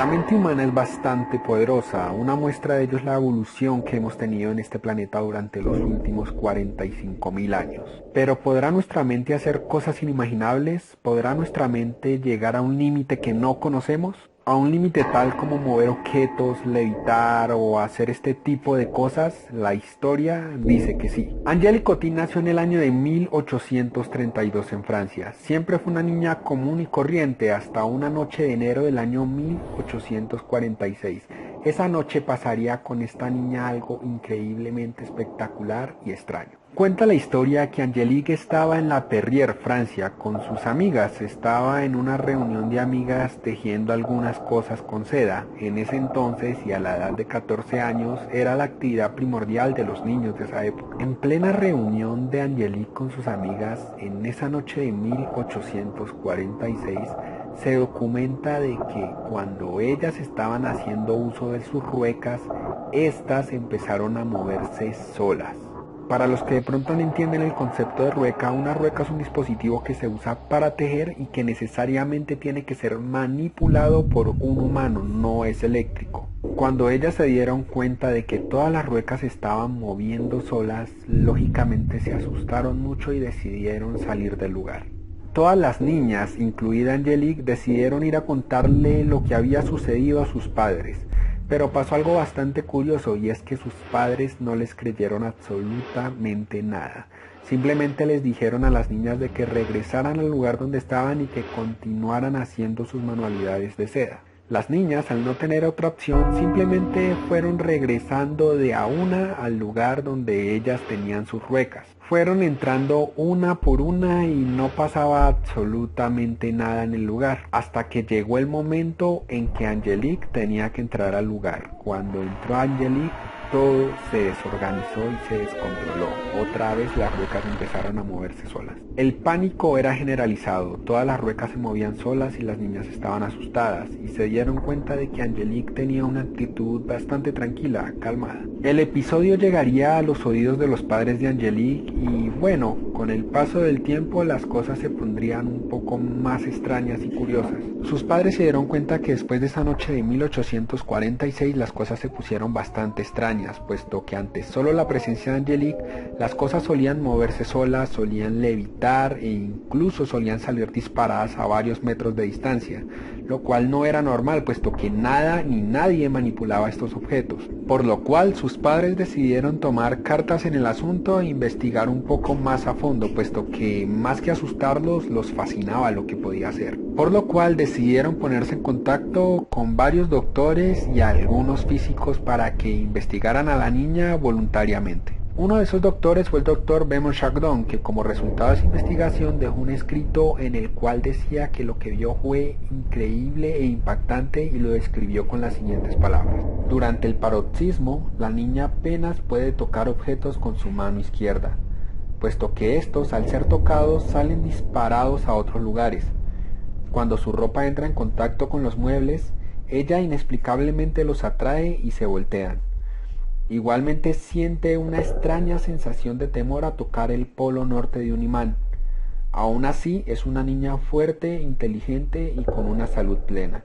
La mente humana es bastante poderosa, una muestra de ello es la evolución que hemos tenido en este planeta durante los últimos 45.000 años. Pero ¿podrá nuestra mente hacer cosas inimaginables? ¿Podrá nuestra mente llegar a un límite que no conocemos? A un límite tal como mover objetos, levitar o hacer este tipo de cosas, la historia dice que sí. Angélique Coty nació en el año de 1832 en Francia. Siempre fue una niña común y corriente hasta una noche de enero del año 1846. Esa noche pasaría con esta niña algo increíblemente espectacular y extraño. Cuenta la historia que Angélique estaba en La Perrière, Francia, con sus amigas. Estaba en una reunión de amigas tejiendo algunas cosas con seda. En ese entonces y a la edad de 14 años era la actividad primordial de los niños de esa época. En plena reunión de Angélique con sus amigas, en esa noche de 1846, se documenta de que cuando ellas estaban haciendo uso de sus ruecas, estas empezaron a moverse solas. Para los que de pronto no entienden el concepto de rueca, una rueca es un dispositivo que se usa para tejer y que necesariamente tiene que ser manipulado por un humano, no es eléctrico. Cuando ellas se dieron cuenta de que todas las ruecas se estaban moviendo solas, lógicamente se asustaron mucho y decidieron salir del lugar. Todas las niñas, incluida Angélique, decidieron ir a contarle lo que había sucedido a sus padres. Pero pasó algo bastante curioso y es que sus padres no les creyeron absolutamente nada. Simplemente les dijeron a las niñas de que regresaran al lugar donde estaban y que continuaran haciendo sus manualidades de seda. Las niñas, al no tener otra opción, simplemente fueron regresando de a una al lugar donde ellas tenían sus ruecas. Fueron entrando una por una y no pasaba absolutamente nada en el lugar, hasta que llegó el momento en que Angélique tenía que entrar al lugar. Cuando entró Angélique, todo se desorganizó y se descontroló. Otra vez las ruecas empezaron a moverse solas. El pánico era generalizado, todas las ruecas se movían solas y las niñas estaban asustadas y se dieron cuenta de que Angélique tenía una actitud bastante tranquila, calmada. El episodio llegaría a los oídos de los padres de Angélique y bueno, con el paso del tiempo las cosas se pondrían un poco más extrañas y curiosas. Sus padres se dieron cuenta que después de esa noche de 1846 las cosas se pusieron bastante extrañas, puesto que ante solo la presencia de Angélique, las cosas solían moverse solas, solían levitar e incluso solían salir disparadas a varios metros de distancia, lo cual no era normal, puesto que nada ni nadie manipulaba estos objetos, por lo cual sus padres decidieron tomar cartas en el asunto e investigar un poco más a fondo, puesto que más que asustarlos, los fascinaba lo que podía hacer, por lo cual decidieron ponerse en contacto con varios doctores y algunos físicos para que investigaran a la niña voluntariamente. Uno de esos doctores fue el doctor Bemont Chardon, que como resultado de esa investigación dejó un escrito en el cual decía que lo que vio fue increíble e impactante y lo describió con las siguientes palabras. Durante el paroxismo, la niña apenas puede tocar objetos con su mano izquierda, puesto que estos, al ser tocados, salen disparados a otros lugares. Cuando su ropa entra en contacto con los muebles, ella inexplicablemente los atrae y se voltean. Igualmente siente una extraña sensación de temor a tocar el polo norte de un imán. Aún así, es una niña fuerte, inteligente y con una salud plena.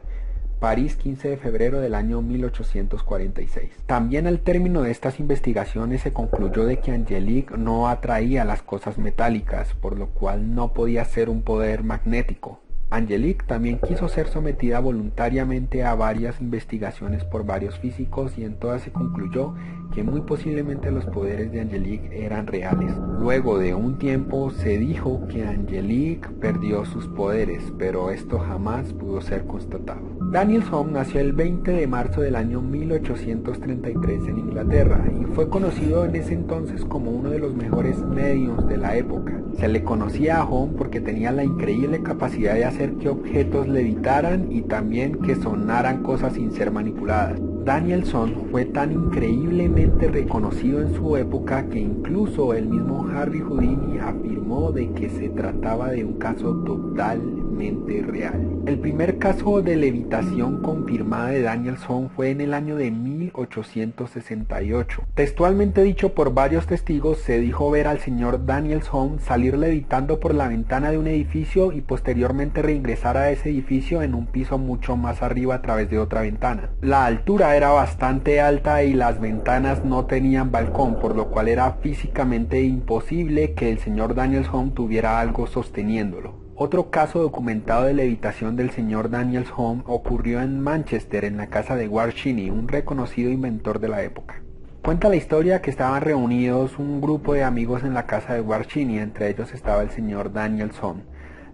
París, 15 de febrero del año 1846. También al término de estas investigaciones se concluyó de que Angélique no atraía las cosas metálicas, por lo cual no podía ser un poder magnético. Angélique también quiso ser sometida voluntariamente a varias investigaciones por varios físicos y en todas se concluyó que muy posiblemente los poderes de Angélique eran reales. Luego de un tiempo se dijo que Angélique perdió sus poderes, pero esto jamás pudo ser constatado. Danielson nació el 20 de marzo del año 1833 en Inglaterra y fue conocido en ese entonces como uno de los mejores médiums de la época. Se le conocía a Holmes porque tenía la increíble capacidad de hacer que objetos levitaran y también que sonaran cosas sin ser manipuladas. Danielson fue tan increíblemente reconocido en su época que incluso el mismo Harry Houdini afirmó de que se trataba de un caso totalmente totalmente real. El primer caso de levitación confirmada de Danielson fue en el año de 1868. Textualmente dicho por varios testigos, se dijo ver al señor Danielson salir levitando por la ventana de un edificio y posteriormente reingresar a ese edificio en un piso mucho más arriba a través de otra ventana. La altura era bastante alta y las ventanas no tenían balcón, por lo cual era físicamente imposible que el señor Danielson tuviera algo sosteniéndolo. Otro caso documentado de levitación del señor Danielson ocurrió en Manchester, en la casa de Ward Cheney, un reconocido inventor de la época. Cuenta la historia que estaban reunidos un grupo de amigos en la casa de Ward Cheney, entre ellos estaba el señor Danielson.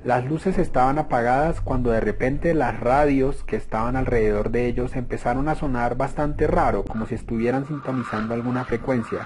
Las luces estaban apagadas cuando de repente las radios que estaban alrededor de ellos empezaron a sonar bastante raro, como si estuvieran sintonizando alguna frecuencia.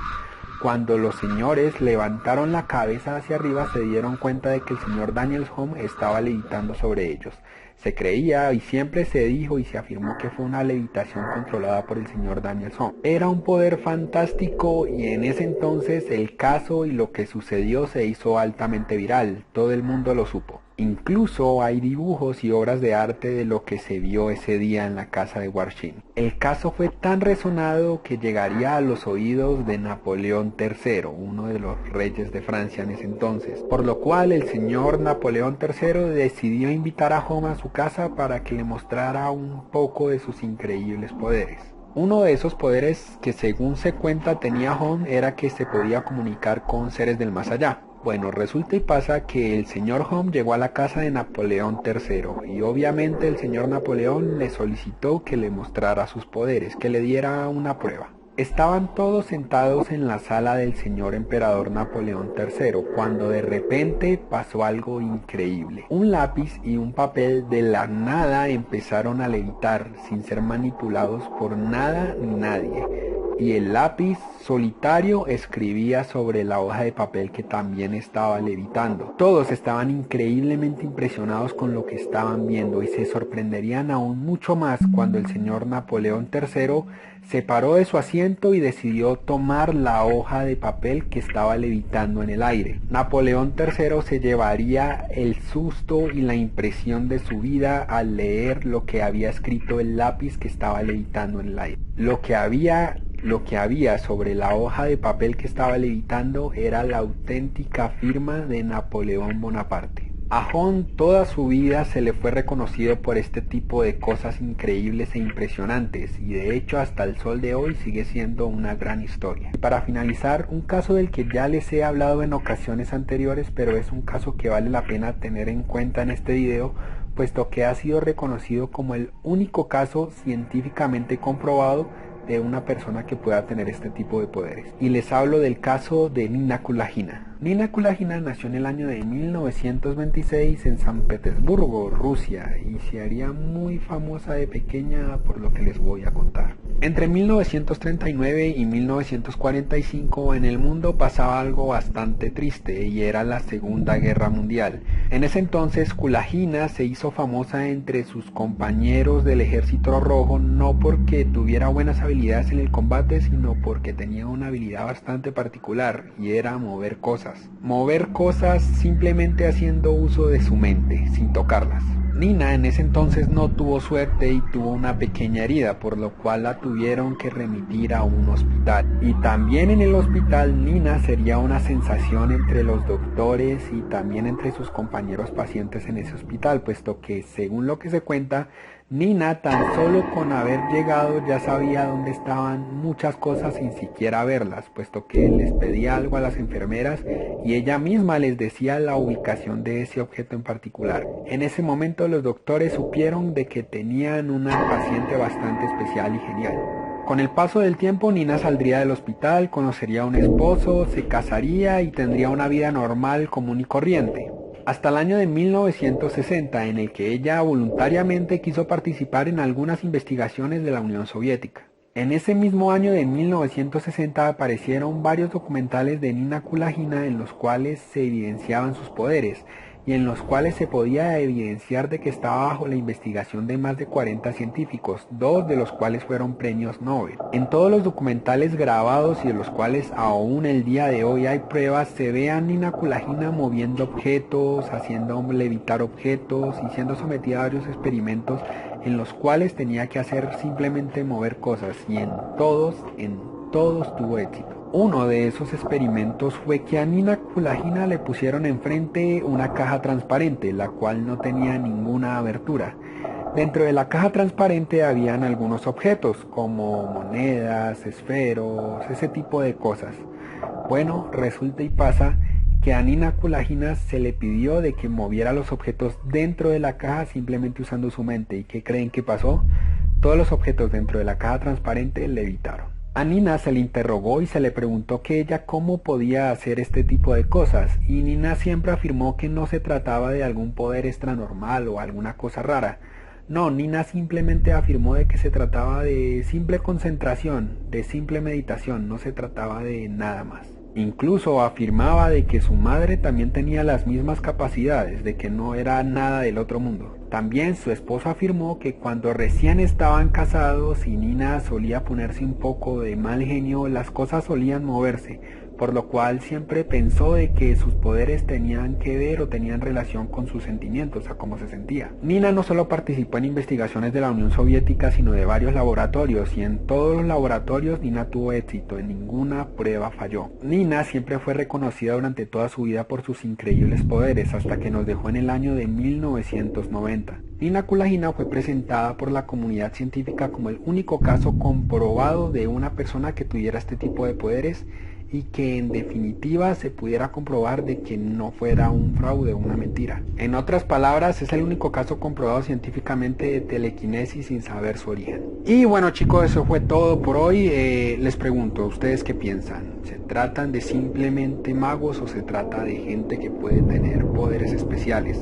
Cuando los señores levantaron la cabeza hacia arriba se dieron cuenta de que el señor Danielson estaba levitando sobre ellos. Se creía y siempre se dijo y se afirmó que fue una levitación controlada por el señor Danielson. Era un poder fantástico y en ese entonces el caso y lo que sucedió se hizo altamente viral. Todo el mundo lo supo. Incluso hay dibujos y obras de arte de lo que se vio ese día en la casa de Ward Cheney. El caso fue tan resonado que llegaría a los oídos de Napoleón III, uno de los reyes de Francia en ese entonces, por lo cual el señor Napoleón III decidió invitar a Holmes a su casa para que le mostrara un poco de sus increíbles poderes. Uno de esos poderes que según se cuenta tenía Holmes era que se podía comunicar con seres del más allá. Bueno, resulta y pasa que el señor Holmes llegó a la casa de Napoleón III y obviamente el señor Napoleón le solicitó que le mostrara sus poderes, que le diera una prueba. Estaban todos sentados en la sala del señor emperador Napoleón III cuando de repente pasó algo increíble. Un lápiz y un papel de la nada empezaron a levitar sin ser manipulados por nada ni nadie. Y el lápiz solitario escribía sobre la hoja de papel que también estaba levitando. Todos estaban increíblemente impresionados con lo que estaban viendo y se sorprenderían aún mucho más cuando el señor Napoleón III se paró de su asiento y decidió tomar la hoja de papel que estaba levitando en el aire. Napoleón III se llevaría el susto y la impresión de su vida al leer lo que había escrito el lápiz que estaba levitando en el aire. Lo que había sobre la hoja de papel que estaba levitando era la auténtica firma de Napoleón Bonaparte. A Holmes toda su vida se le fue reconocido por este tipo de cosas increíbles e impresionantes y de hecho hasta el sol de hoy sigue siendo una gran historia. Y para finalizar, un caso del que ya les he hablado en ocasiones anteriores, pero es un caso que vale la pena tener en cuenta en este video, puesto que ha sido reconocido como el único caso científicamente comprobado de una persona que pueda tener este tipo de poderes. Y les hablo del caso de Nina Kulagina. Nina Kulagina nació en el año de 1926 en San Petersburgo, Rusia, y se haría muy famosa de pequeña por lo que les voy a contar. Entre 1939 y 1945 en el mundo pasaba algo bastante triste y era la Segunda Guerra Mundial. En ese entonces Kulagina se hizo famosa entre sus compañeros del Ejército Rojo no porque tuviera buenas habilidades en el combate, sino porque tenía una habilidad bastante particular y era mover cosas. Mover cosas simplemente haciendo uso de su mente, sin tocarlas. Nina en ese entonces no tuvo suerte y tuvo una pequeña herida, por lo cual la tuvieron que remitir a un hospital. Y también en el hospital Nina sería una sensación entre los doctores y también entre sus compañeros pacientes en ese hospital, puesto que según lo que se cuenta, Nina tan solo con haber llegado ya sabía dónde estaban muchas cosas sin siquiera verlas, puesto que les pedía algo a las enfermeras y ella misma les decía la ubicación de ese objeto en particular. En ese momento los doctores supieron de que tenían una paciente bastante especial y genial. Con el paso del tiempo Nina saldría del hospital, conocería a un esposo, se casaría y tendría una vida normal, común y corriente. Hasta el año de 1960, en el que ella voluntariamente quiso participar en algunas investigaciones de la Unión Soviética. En ese mismo año de 1960 aparecieron varios documentales de Nina Kulagina en los cuales se evidenciaban sus poderes, y en los cuales se podía evidenciar de que estaba bajo la investigación de más de 40 científicos, 2 de los cuales fueron premios Nobel. En todos los documentales grabados y de los cuales aún el día de hoy hay pruebas, se ve a Nina Kulagina moviendo objetos, haciendo levitar objetos y siendo sometida a varios experimentos en los cuales tenía que hacer simplemente mover cosas, y en todos tuvo éxito. Uno de esos experimentos fue que a Nina Kulagina le pusieron enfrente una caja transparente, la cual no tenía ninguna abertura. Dentro de la caja transparente habían algunos objetos, como monedas, esferos, ese tipo de cosas. Bueno, resulta y pasa que a Nina Kulagina se le pidió de que moviera los objetos dentro de la caja simplemente usando su mente. ¿Y qué creen que pasó? Todos los objetos dentro de la caja transparente levitaron. A Nina se le interrogó y se le preguntó que ella cómo podía hacer este tipo de cosas, y Nina siempre afirmó que no se trataba de algún poder extranormal o alguna cosa rara. No, Nina simplemente afirmó de que se trataba de simple concentración, de simple meditación, no se trataba de nada más. Incluso afirmaba de que su madre también tenía las mismas capacidades, de que no era nada del otro mundo. También su esposo afirmó que cuando recién estaban casados y Nina solía ponerse un poco de mal genio, las cosas solían moverse, por lo cual siempre pensó de que sus poderes tenían que ver o tenían relación con sus sentimientos, a cómo se sentía. Nina no solo participó en investigaciones de la Unión Soviética, sino de varios laboratorios, y en todos los laboratorios Nina tuvo éxito, en ninguna prueba falló. Nina siempre fue reconocida durante toda su vida por sus increíbles poderes, hasta que nos dejó en el año de 1990. Nina Kulagina fue presentada por la comunidad científica como el único caso comprobado de una persona que tuviera este tipo de poderes, y que en definitiva se pudiera comprobar de que no fuera un fraude o una mentira. En otras palabras, es el único caso comprobado científicamente de telequinesis sin saber su origen. Y bueno, chicos, eso fue todo por hoy. Les pregunto, ¿ustedes qué piensan? ¿Se tratan de simplemente magos o se trata de gente que puede tener poderes especiales?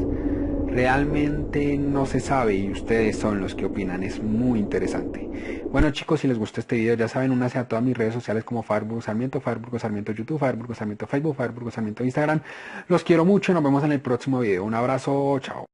Realmente no se sabe y ustedes son los que opinan, es muy interesante. Bueno, chicos, si les gustó este video, ya saben, únanse a todas mis redes sociales como Faerburgo Sarmiento, Faerburgo Sarmiento YouTube, Faerburgo Sarmiento Facebook, Faerburgo Sarmiento Instagram. Los quiero mucho, nos vemos en el próximo video. Un abrazo, chao.